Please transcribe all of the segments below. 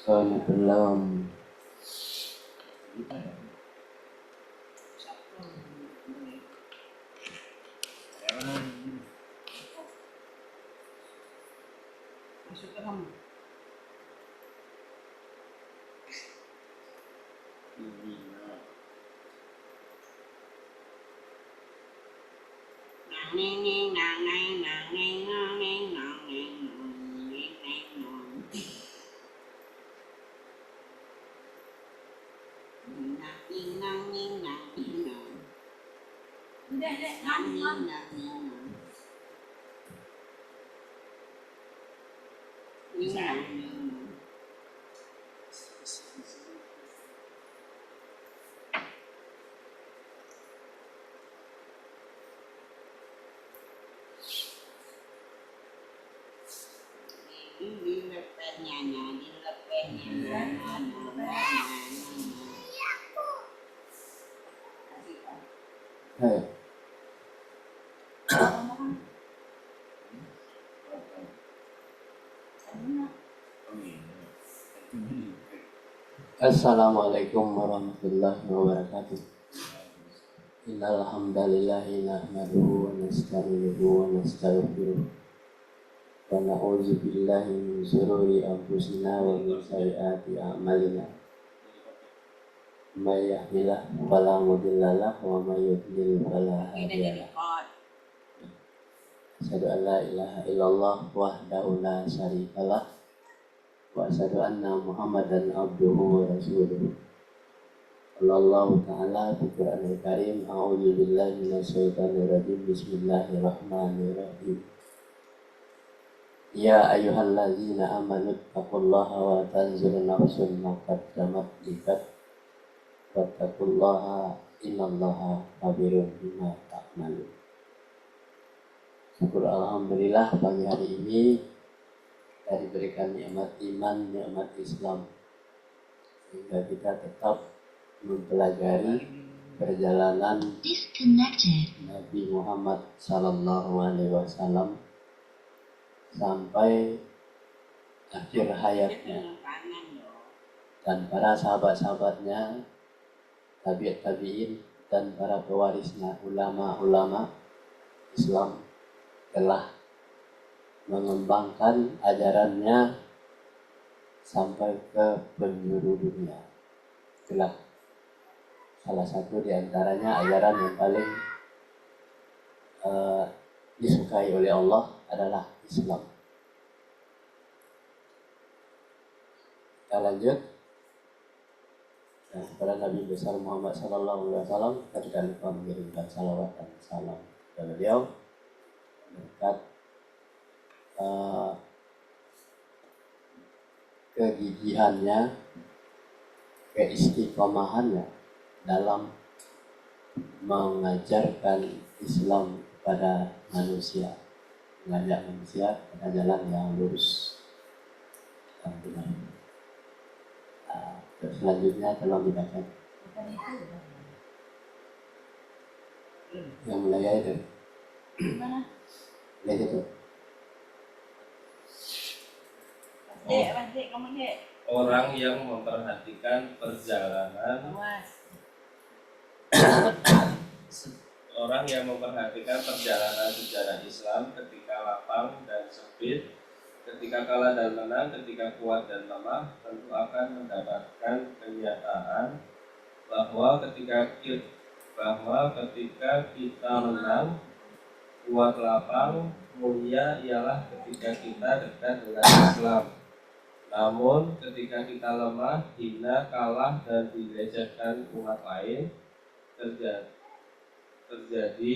belum. Assalamualaikum warahmatullahi wabarakatuh. Innal hamdalillahi nahmaduhu wa nasta'inuhu wa nastaghfiruh wa na'udzu billahi min shururi anfusina wa min sayyiati a'malina. May yahdihillahu fala mudilla lahu wa may yudlil fala hadiya lahu. Asyhadu an la ilaha illallah wahdahu la syarikalah wa asyhadu anna Muhammadan abduhu wa rasuluh. Allahu ta'ala fi Qur'anil Karim. A'udzu billahi minasyaitonir rajim. Bismillahirrahmanirrahim. Ya ayyuhalladzina amanu taqullaha wa tanzur nafsun ma qaddamat liqad wattaqullaha innallaha khabirun bima ta'malun. Syukur alhamdulillah pagi hari ini kita diberikan nikmat iman, nikmat Islam, sehingga kita tetap mempelajari perjalanan Nabi Muhammad Sallallahu Alaihi Wasallam sampai akhir hayatnya, dan para sahabat-sahabatnya, tabi'in dan para pewarisnya, ulama-ulama Islam telah mengembangkan ajarannya sampai ke penjuru dunia. Itulah salah satu di antaranya ajaran yang paling disukai oleh Allah adalah Islam. Kita lanjut. Kepada Nabi besar Muhammad Sallallahu Alaihi Wasallam, kita tidak lupa mengirimkan salawat dan salam kepada beliau berkat kegigihannya, keistiqomahannya dalam mengajarkan Islam kepada manusia, mengajak manusia pada jalan yang lurus dan benar. Selanjutnya tolong dibaca. Yang mulai itu. Mana? Lihat itu. Orang yang memperhatikan perjalanan sejarah Islam ketika lapang dan sempit, ketika kalah dan menang, ketika kuat dan lemah, tentu akan mendapatkan kenyataan bahwa ketika kita menang, kuat, lapang, mulia ialah ketika kita dekat dengan Islam. Namun ketika kita lemah, hina, kalah, dan dilecehkan umat lain, terjadi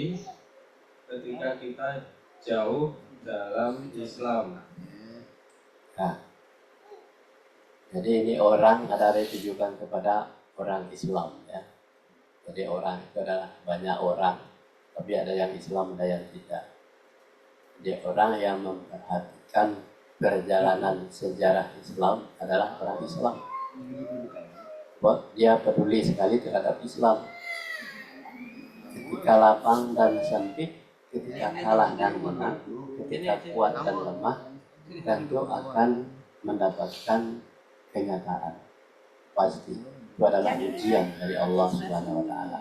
ketika kita jauh dalam Islam. Nah, jadi ini orang adalah ditujukan kepada orang Islam, ya. Jadi orang itu adalah banyak orang, tapi ada yang Islam, ada yang tidak. Jadi orang yang memperhatikan perjalanan sejarah Islam adalah orang Islam. Dia peduli sekali terhadap Islam. Ketika lapang dan sempit, ketika kalah dan menang, ketika kuat dan lemah, tentu akan mendapatkan kenyataan. Pasti itu adalah ujian dari Allah Subhanahu wa taala.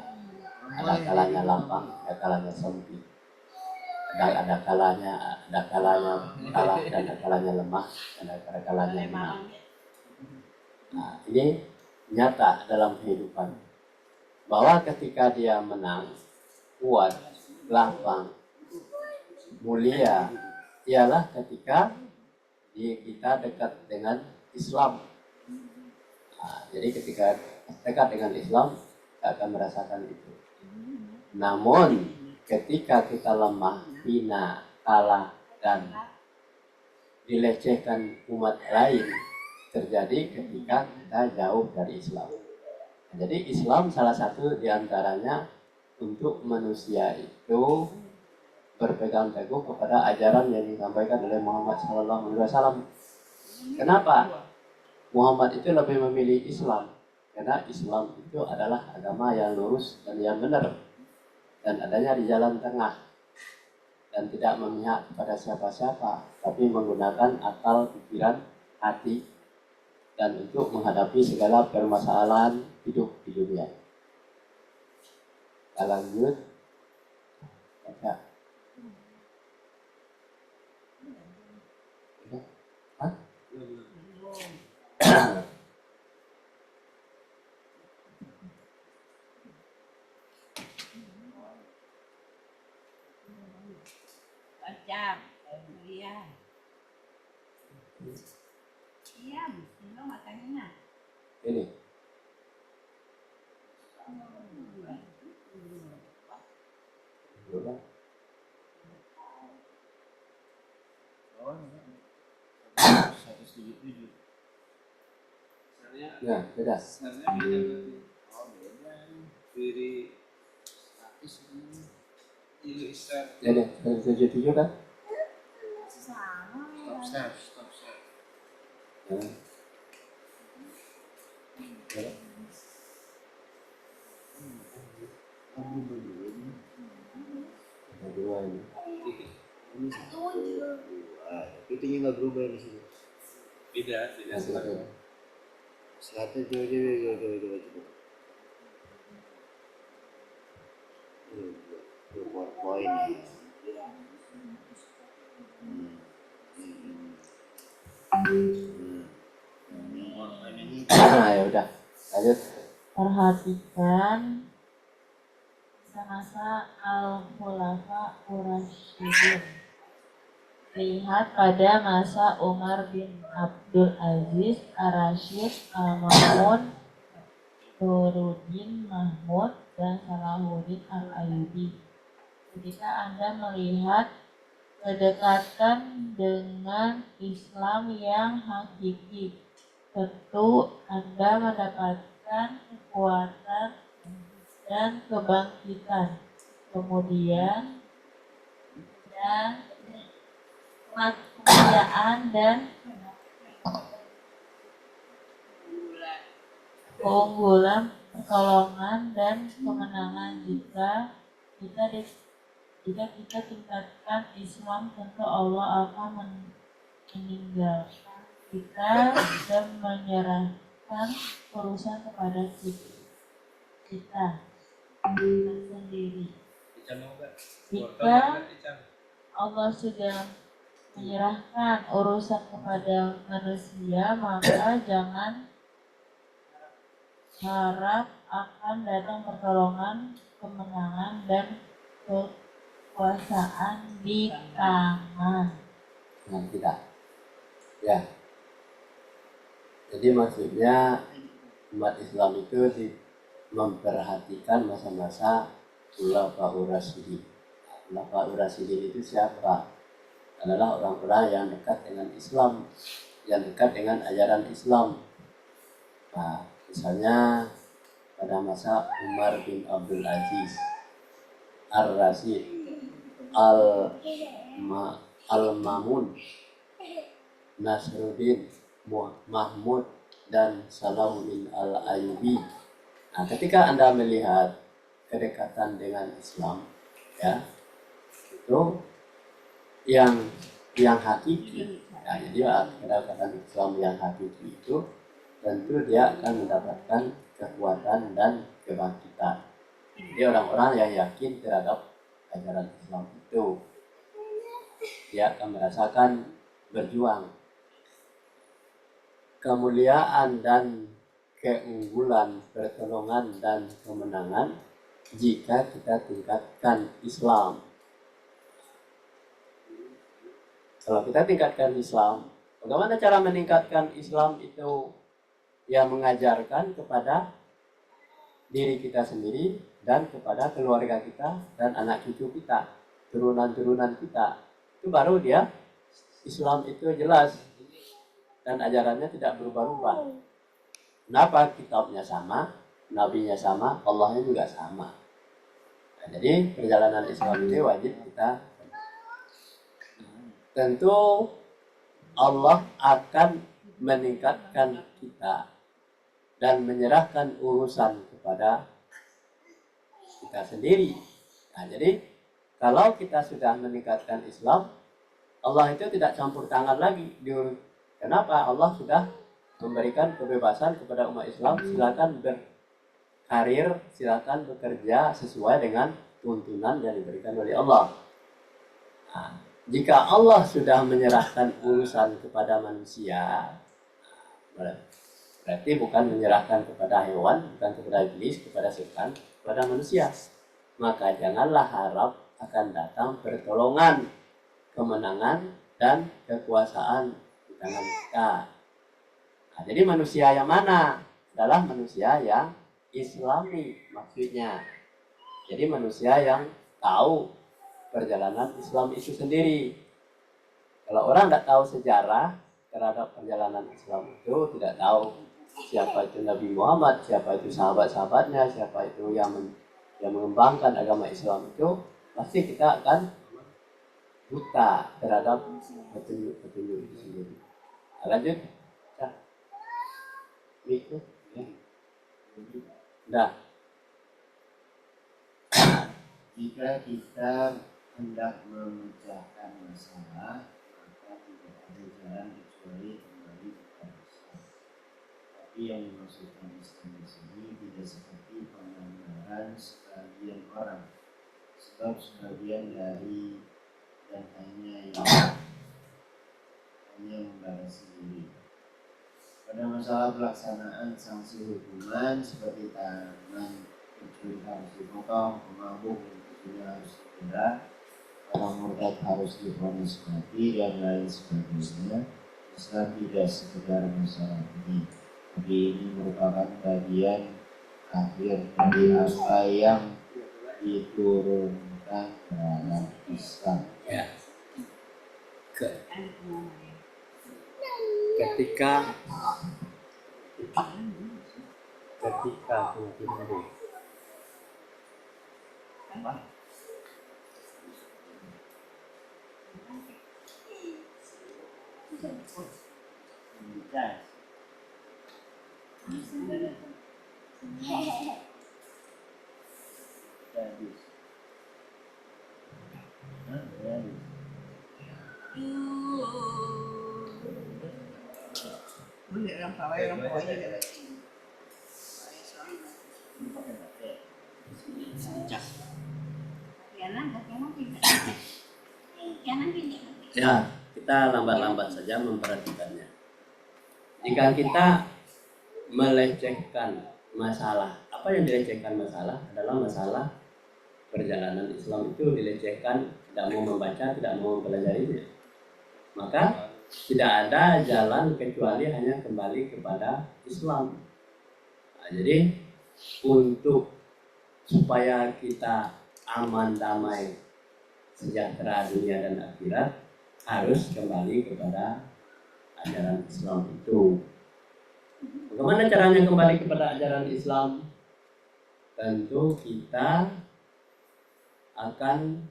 Ada kalanya lapang, ada kalanya sempit. Ada kalanya kalah dan ada kalanya lemah, dan ada kalanya menang. Nah, ini nyata dalam kehidupan bahwa ketika dia menang, kuat, lapang, mulia, ialah ketika kita dekat dengan Islam. Nah, jadi ketika dekat dengan Islam, kita akan merasakan itu. Namun ketika kita lemah, hina, kalah, dan dilecehkan umat lain, terjadi ketika kita jauh dari Islam. Jadi Islam salah satu diantaranya untuk manusia itu berpegang teguh kepada ajaran yang disampaikan oleh Muhammad SAW. Kenapa Muhammad itu lebih memilih Islam? Karena Islam itu adalah agama yang lurus dan yang benar, dan adanya di jalan tengah, dan tidak memihak kepada siapa-siapa, tapi menggunakan akal, pikiran, hati, dan untuk menghadapi segala permasalahan hidup di dunia. Kita lanjut. Baca. Hah? Jam, iya. Iya, ini matanya. Ini. Berapa? Ya, beda. Jadi 177 kan? Stop. Dua ini. Itu nggak berubah di sini. Beda. Satu coba. PowerPoint. Ya udah, lanjut. Perhatikan masa Al-Khulafa Ar-Rasyidin. Lihat pada masa Umar bin Abdul Aziz Ar-Rasyid, Al-Ma'mun, Nuruddin Mahmud, dan Salahuddin Al-Ayyubi. Ketika Anda melihat kedekatan dengan Islam yang hakiki, tentu Anda mendapatkan kekuatan dan kebangkitan, kemudian dan kemuliaan dan keunggulan, pertolongan dan kemenangan. Jika kita tingkatkan Islam, tentu Allah akan meninggalkan kita dan menyerahkan urusan kepada kita sendiri. Jika Allah sudah menyerahkan urusan kepada manusia, maka jangan harap akan datang pertolongan, kemenangan, dan kekuasaan di tangan kita. Ya. Jadi maksudnya umat Islam itu memperhatikan masa-masa Khulafaur Rasyidin. Khulafaur Rasyidin itu siapa? Adalah orang-orang yang dekat dengan Islam, yang dekat dengan ajaran Islam. Nah, misalnya pada masa Umar bin Abdul Aziz Ar-Rasyid, Al-Ma'mun, Nasruddin Mahmud, dan Salahuddin Al-Ayyubi. Nah, ketika Anda melihat kedekatan dengan Islam, ya, itu yang hakiki. Nah, jadi kedekatan Islam yang hakiki itu tentu dia akan mendapatkan kekuatan dan kebangkitan. Jadi orang-orang yang yakin terhadap ajaran Islam itu, dia akan merasakan berjuang, kemuliaan dan keunggulan, pertolongan dan kemenangan jika kita tingkatkan Islam. Kalau kita tingkatkan Islam, bagaimana cara meningkatkan Islam itu? Yang mengajarkan kepada diri kita sendiri dan kepada keluarga kita dan anak cucu kita, turunan-turunan kita. Itu baru dia Islam itu jelas dan ajarannya tidak berubah-ubah. Kenapa? Kitabnya sama, nabinya sama, Allahnya juga sama. Nah, jadi perjalanan Islam ini wajib kita. Tentu Allah akan meningkatkan kita dan menyerahkan urusan kepada kita sendiri. Nah, jadi kalau kita sudah meningkatkan Islam, Allah itu tidak campur tangan lagi. Kenapa? Allah sudah memberikan kebebasan kepada umat Islam, silakan berkarir, silakan bekerja sesuai dengan tuntunan yang diberikan oleh Allah. Nah, jika Allah sudah menyerahkan urusan kepada manusia, berarti bukan menyerahkan kepada hewan, bukan kepada iblis, kepada setan, kepada manusia. Maka janganlah harap akan datang pertolongan, kemenangan, dan kekuasaan di tangan kita. Nah, jadi manusia yang mana? Adalah manusia yang Islami maksudnya. Jadi manusia yang tahu perjalanan Islam itu sendiri. Kalau orang tidak tahu sejarah terhadap perjalanan Islam itu, tidak tahu siapa itu Nabi Muhammad, siapa itu sahabat-sahabatnya, siapa itu yang mengembangkan agama Islam itu, pasti kita akan buta terhadap petunjuk-petunjuk itu sendiri. Nah, lanjut. Itu. Dah. Jika kita hendak memecahkan masalah, maka tidak ada jalan kecuali kembali kepada Islam. Tapi yang dimaksudkan Islam di sini tidak seperti penganggaran sebagian orang, sebab sebagian dari dan hanya membalas sendiri. Pada masalah pelaksanaan sanksi hukuman seperti tangan pencuri harus dipotong, pemabuk juga harus didenda, orang murtad harus divonis mati dan lain sebagainya. Islam tidak sekedar masalah ini, tapi ini merupakan bagian akhir dari apa yang diturunkan dalam Islam. Ya. Ketika timbul ya, kita lambat-lambat saja memperhatikannya. Jika kita melecehkan masalah, apa yang dilecehkan masalah adalah masalah perjalanan Islam itu dilecehkan, tidak mau membaca, tidak mau mempelajari, maka tidak ada jalan kecuali hanya kembali kepada Islam. Nah, jadi untuk supaya kita aman, damai, sejahtera dunia dan akhirat, harus kembali kepada ajaran Islam itu. Bagaimana caranya kembali kepada ajaran Islam? Tentu kita akan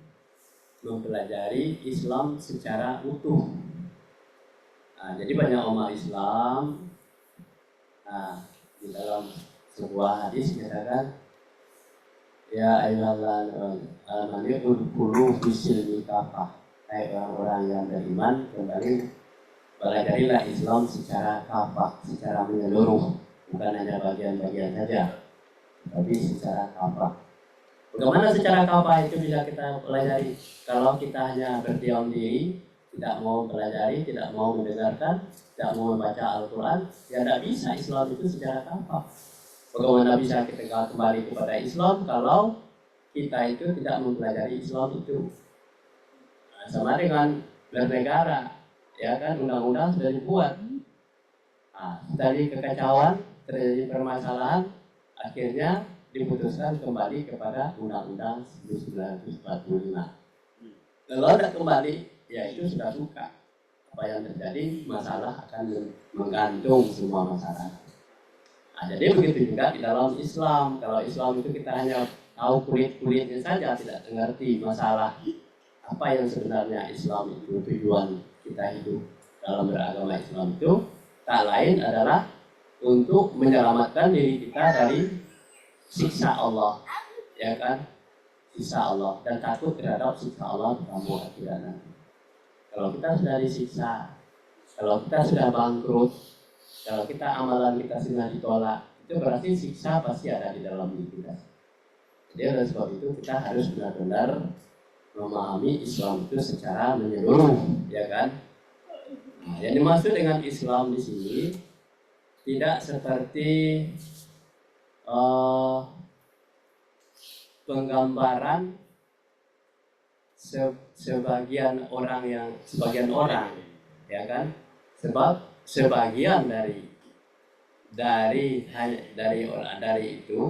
mempelajari Islam secara utuh. Nah, jadi banyak umat Islam. Nah, di dalam sebuah hadis katakan, ya ayyuhalladzina udkhulu fis-silmi kafah. Hai orang-orang yang beriman, kembali pelajarilah Islam secara kafah, secara menyeluruh, bukan hanya bagian-bagian saja, tapi secara kafah. Bagaimana secara kafah itu bisa kita pelajari? Kalau kita hanya berdiam diri, tidak mau pelajari, tidak mau mendengarkan, tidak mau membaca Al-Quran, ya tidak bisa Islam itu secara kafah. Bagaimana bisa kita kembali kepada Islam kalau kita itu tidak mempelajari Islam itu? Nah, sama dengan bernegara, ya kan, undang-undang sudah dibuat. Nah, dari kekacauan, terjadi permasalahan, akhirnya diputuskan kembali kepada Undang-Undang 1945. Kalau tidak kembali, ya itu sudah suka. Apa yang terjadi, masalah akan menggantung semua masalah. Nah, jadi begitu juga di dalam Islam. Kalau Islam itu kita hanya tahu kulit-kulitnya saja, tidak mengerti masalah apa yang sebenarnya Islam itu, tujuan kita hidup dalam beragama Islam itu tak lain adalah untuk menyelamatkan diri kita dari siksa Allah, ya kan, siksa Allah, dan takut terhadap siksa Allah di kampung akhirat nanti. Kalau kita sudah disiksa, kalau kita sudah bangkrut, kalau kita amalan kita sudah ditolak, itu berarti siksa pasti ada di dalam diri kita. Jadi oleh sebab itu kita harus benar-benar memahami Islam itu secara menyeluruh, ya kan? Nah, yang dimaksud dengan Islam di sini tidak seperti penggambaran sebagian orang, ya kan? Sebab sebagian dari itu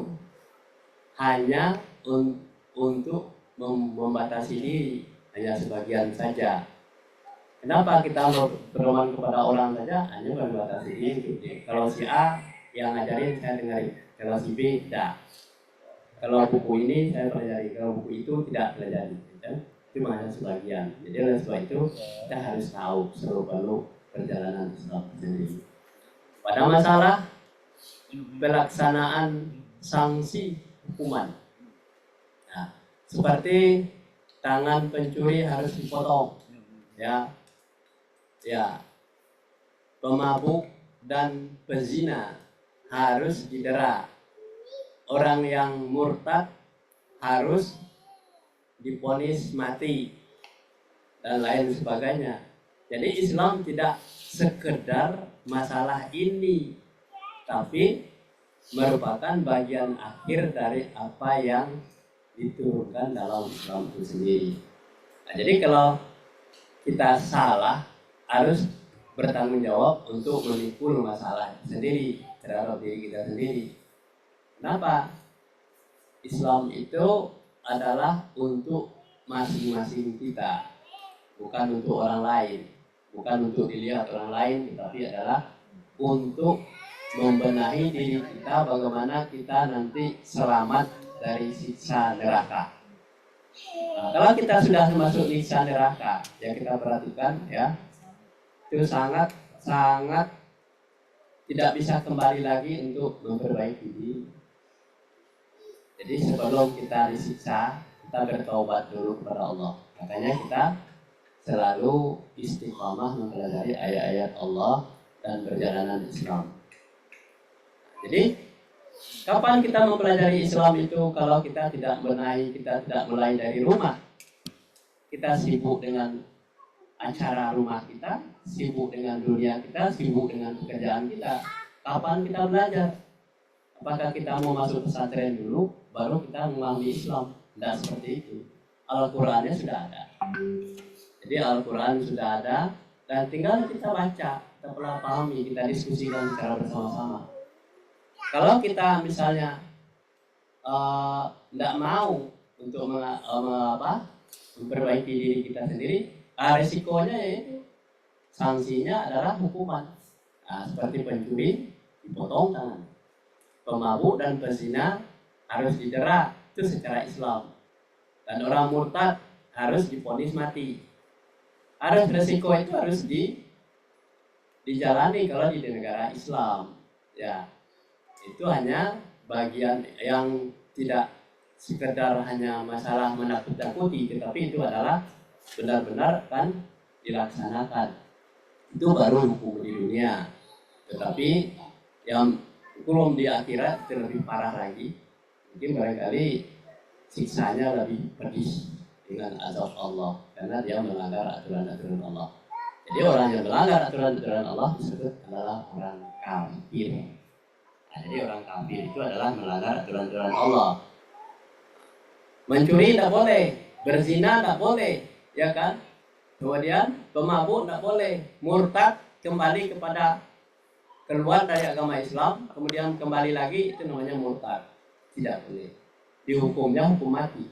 hanya untuk membatasi diri, hanya sebagian saja. Kenapa kita berteman kepada orang saja hanya membatasi diri? Kalau si A yang ngajarin saya dengarin, kalau si B tidak. Kalau buku ini saya pelajari, kalau buku itu tidak pelajari. Itu hanya sebagian. Jadi oleh sebab itu kita harus tahu seluk-beluk perjalanan Islam sendiri. Pada masalah pelaksanaan sanksi hukuman, nah, seperti tangan pencuri harus dipotong, ya, pemabuk dan pezina harus didera, orang yang murtad harus divonis mati, dan lain sebagainya. Jadi Islam tidak sekedar masalah ini, tapi merupakan bagian akhir dari apa yang diturunkan dalam Islam itu sendiri. Nah, jadi kalau kita salah, harus bertanggung jawab untuk memikul masalah sendiri terhadap diri kita sendiri. Kenapa? Islam itu adalah untuk masing-masing kita, bukan untuk orang lain, bukan untuk dilihat orang lain, tetapi adalah untuk membenahi diri kita, bagaimana kita nanti selamat dari siksa neraka. Nah, kalau kita sudah masuk siksa neraka, ya kita perhatikan, ya, itu sangat tidak bisa kembali lagi untuk memperbaiki diri. Jadi sebelum kita disiksa, kita bertaubat dulu kepada Allah. Makanya kita selalu istiqamah mempelajari ayat-ayat Allah dan perjalanan Islam. Jadi kapan kita mempelajari Islam itu kalau kita tidak benahi, kita tidak mulai dari rumah. Kita sibuk dengan acara rumah kita, sibuk dengan dunia kita, sibuk dengan pekerjaan kita. Kapan kita belajar? Apakah kita mau masuk pesantren dulu, baru kita memahami Islam? Tidak seperti itu. Al-Qurannya sudah ada. Jadi Al-Quran sudah ada, dan tinggal kita baca, kita pernah pahami, kita diskusikan secara bersama-sama. Kalau kita misalnya tidak mau untuk memperbaiki diri kita sendiri, risikonya yaitu sanksinya adalah hukuman. Nah, seperti pencuri dipotong tangan, pemabuk dan pezina harus didera, itu secara Islam. Dan orang murtad harus divonis mati. Harus risiko itu harus dijalani kalau di negara Islam, ya. Itu hanya bagian yang tidak sekedar hanya masalah menakut-nakuti, tetapi itu adalah benar-benar kan dilaksanakan. Itu baru hukum di dunia. Tetapi yang hukum di akhirat itu lebih parah lagi. Mungkin barangkali siksanya lebih pedih dengan azab Allah karena dia melanggar aturan-aturan Allah. Jadi orang yang melanggar aturan-aturan Allah disebut adalah orang kafir. Nah, jadi orang kafir itu adalah melanggar aturan-aturan Allah. Mencuri tidak boleh, berzina tidak boleh, ya kan? Kemudian pemabuk tidak boleh, murtad kembali kepada keluar dari agama Islam, kemudian kembali lagi itu namanya murtad, tidak boleh. Dihukumnya hukum mati.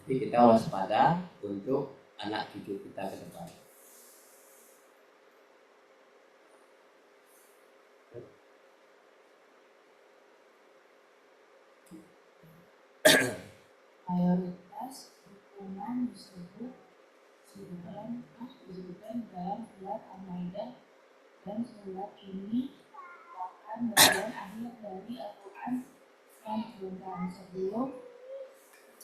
Jadi kita waspada untuk anak cucu kita ke depan. Mayoritas hukuman disebutkan dalam surat Al-Maidah, dan surat ini merupakan bagian akhir dari Al-Quran yang diturunkan sebelum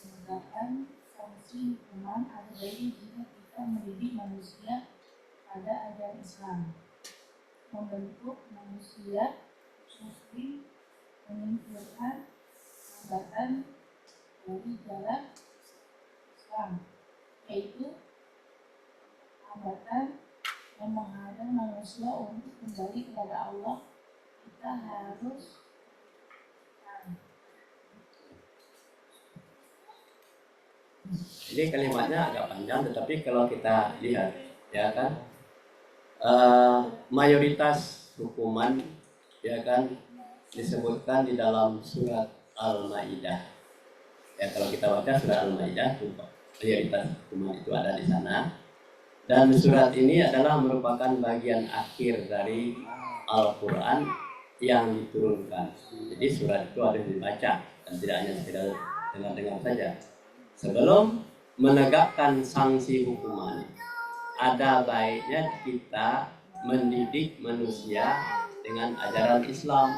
menegakkan sanksi hukuman. Ada baiknya jika kita mendidik manusia pada ajaran Islam, membentuk manusia muslim, menyingkirkan hambatan dari jalan Islam, yaitu hambatan yang menghadang manusia untuk kembali kepada Allah. Kita harus Jadi kalimatnya agak panjang, tetapi kalau kita lihat, ya kan, mayoritas hukuman, ya kan, disebutkan di dalam surat Al-Maidah. Ya, kalau kita baca surat Al-Maidah, mayoritas hukuman itu ada di sana. Dan surat ini adalah merupakan bagian akhir dari Al-Quran yang diturunkan. Jadi surat itu harus dibaca dan tidak hanya sekedar dengar-dengar saja. Sebelum menegakkan sanksi hukuman, ada baiknya kita mendidik manusia dengan ajaran Islam.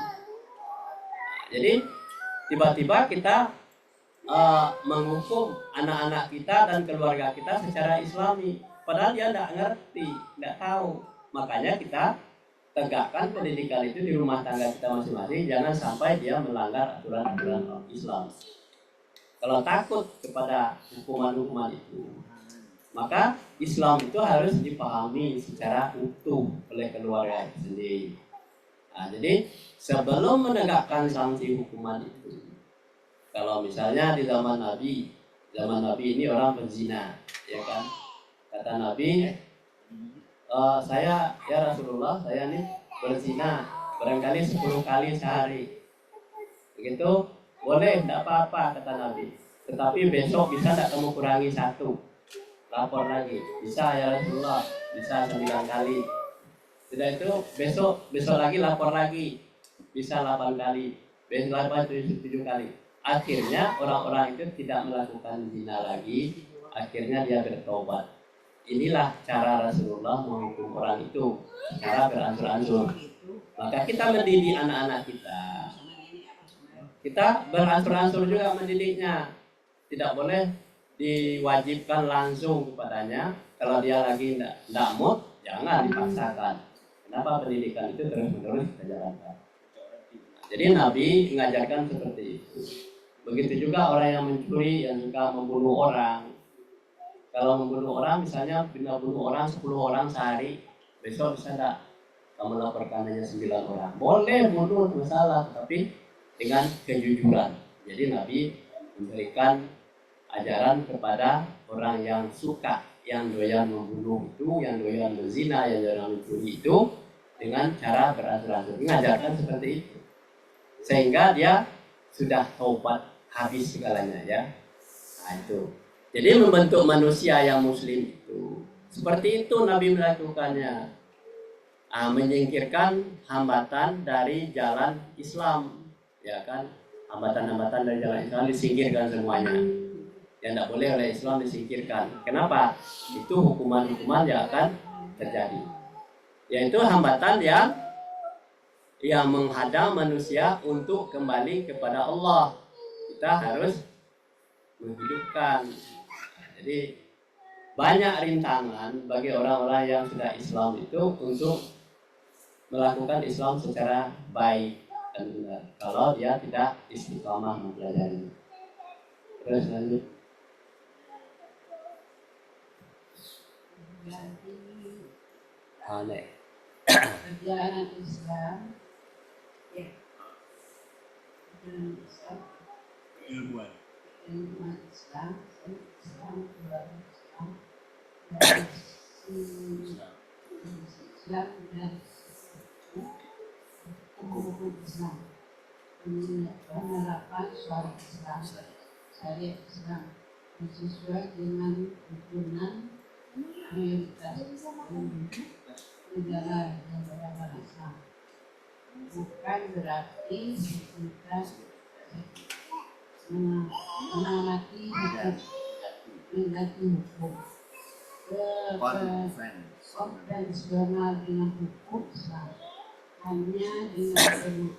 Jadi tiba-tiba kita menghukum anak-anak kita dan keluarga kita secara Islami, padahal dia tidak ngerti, tidak tahu. Makanya kita tegakkan pendidikan itu di rumah tangga kita masing-masing, jangan sampai dia melanggar aturan-aturan Islam. Kalau takut kepada hukuman-hukuman itu, maka Islam itu harus dipahami secara utuh oleh keluarga itu sendiri. Nah, jadi sebelum menegakkan sanksi hukuman itu, kalau misalnya di zaman Nabi ini orang berzina, ya kan? Kata Nabi, saya ya Rasulullah, saya nih berzina barangkali 10 kali sehari. Begitu, boleh, tidak apa-apa kata Nabi. Tetapi besok bisa tidak kamu kurangi 1? Lapor lagi. Bisa ya Rasulullah, bisa 9 kali. Sudah itu besok lagi lapor lagi. Bisa 8 kali. Besok 7 kali. Akhirnya orang-orang itu tidak melakukan zina lagi. Akhirnya dia bertobat. Inilah cara Rasulullah menghukum orang itu, cara beransur-ansur. Maka kita mendidik anak-anak kita. Kita beransur-ansur juga mendidiknya. Tidak boleh diwajibkan langsung kepadanya. Kalau dia lagi tidak mood, jangan dipaksakan. Kenapa pendidikan itu terus-menerus kita jalankan? Jadi Nabi mengajarkan seperti itu. Begitu juga orang yang mencuri, yang suka membunuh orang. Kalau membunuh orang, misalnya bunuh orang 10 orang sehari, besok bisa tidak kamu laporkan hanya 9 orang. Boleh bunuh, masalah, tapi dengan kejujuran. Jadi Nabi memberikan ajaran kepada orang yang suka, yang doyan membunuh itu, yang doyan berzina, yang doyan mencuri itu, dengan cara beransur-ansur. Mengajarkan seperti itu, sehingga dia sudah taubat habis segalanya, ya. Nah itu. Jadi membentuk manusia yang muslim itu seperti itu Nabi melakukannya. Menyingkirkan hambatan dari jalan Islam, ya kan? Hambatan-hambatan dari jalan Islam disingkirkan semuanya. Yang tidak boleh oleh Islam disingkirkan. Kenapa? Itu hukuman-hukuman yang akan terjadi. Yaitu hambatan yang menghadang manusia untuk kembali kepada Allah. Kita harus menghidupkan. Jadi banyak rintangan bagi orang-orang yang sudah Islam itu untuk melakukan Islam secara baik dan benar kalau dia tidak istiqamah mempelajari. Terus lanjut. Aneh. Perjalanan Islam, ya, perjalanan Islam, ilmuwan Islam, Islam, Islam, dari Islam dan hukum Islam, penerapan syariat Islam, syariat Islam sesuai dengan tuntunan mayoritas negara yang beragama Islam. Bukan berarti kita mengamati negatif hukum, konvensional dengan hukum Islam, hanya dengan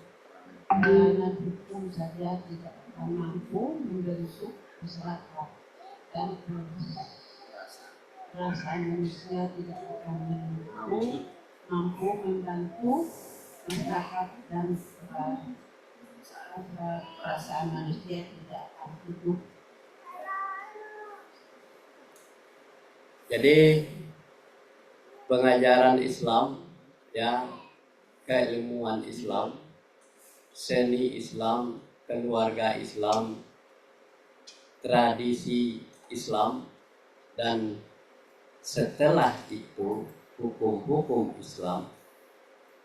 perjalanan hukum saja tidak akan mampu membentuk masyarakat dan perasaan manusia tidak akan mampu membantu masyarakat dan perasaan manusia tidak akan hidup. Jadi pengajaran Islam, ya, keilmuan Islam, seni Islam, keluarga Islam, tradisi Islam, dan setelah itu hukum-hukum Islam,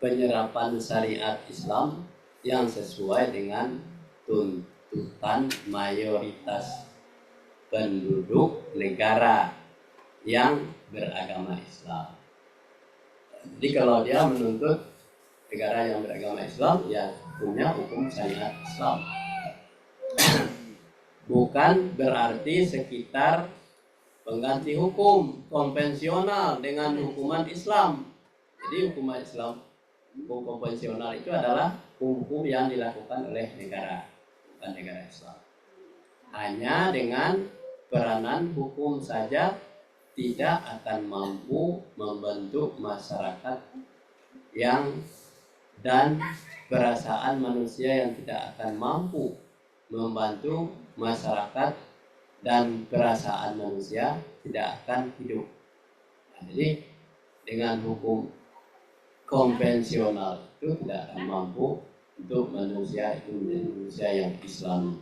penyerapan syariat Islam yang sesuai dengan tuntutan mayoritas penduduk negara yang beragama Islam. Jadi kalau dia menuntut negara yang beragama Islam, ya punya hukum syariat Islam. Bukan berarti sekitar pengganti hukum konvensional dengan hukuman Islam. Jadi hukuman Islam, hukum konvensional itu adalah hukum yang dilakukan oleh negara, bukan negara Islam. Hanya dengan peranan hukum saja tidak akan mampu membentuk masyarakat yang dan perasaan manusia yang tidak akan mampu membantu masyarakat dan perasaan manusia tidak akan hidup. Nah, jadi dengan hukum konvensional itu tidak akan mampu untuk manusia itu menjadi manusia yang Islam.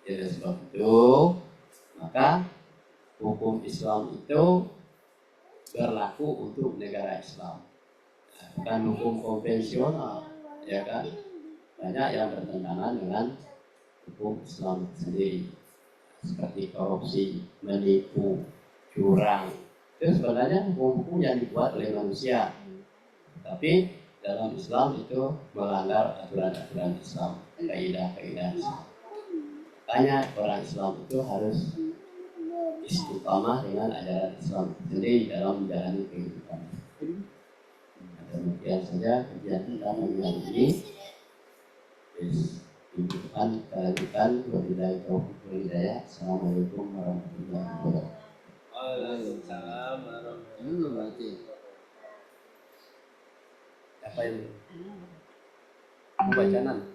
Jadi sebab itu maka hukum Islam itu berlaku untuk negara Islam, bukan hukum konvensional, ya kan? Banyak yang bertentangan dengan hukum Islam sendiri, seperti korupsi, menipu, curang. Itu sebenarnya hukum yang dibuat oleh manusia, tapi dalam Islam itu melanggar aturan-aturan Islam, kaidah-kaidah Islam. Makanya orang Islam itu harus istiqamah dengan ajaran Islam sendiri dalam menjalani kehidupan. Demikian saja kajian kita pagi hari ini. Tunjukkan kelanjutan. Wabillahi taufiq wal hidayah. Assalamualaikum warahmatullahi wabarakatuh. Waalaikumsalam warahmatullahi wabarakatuh. Apa ini? Pembacanan.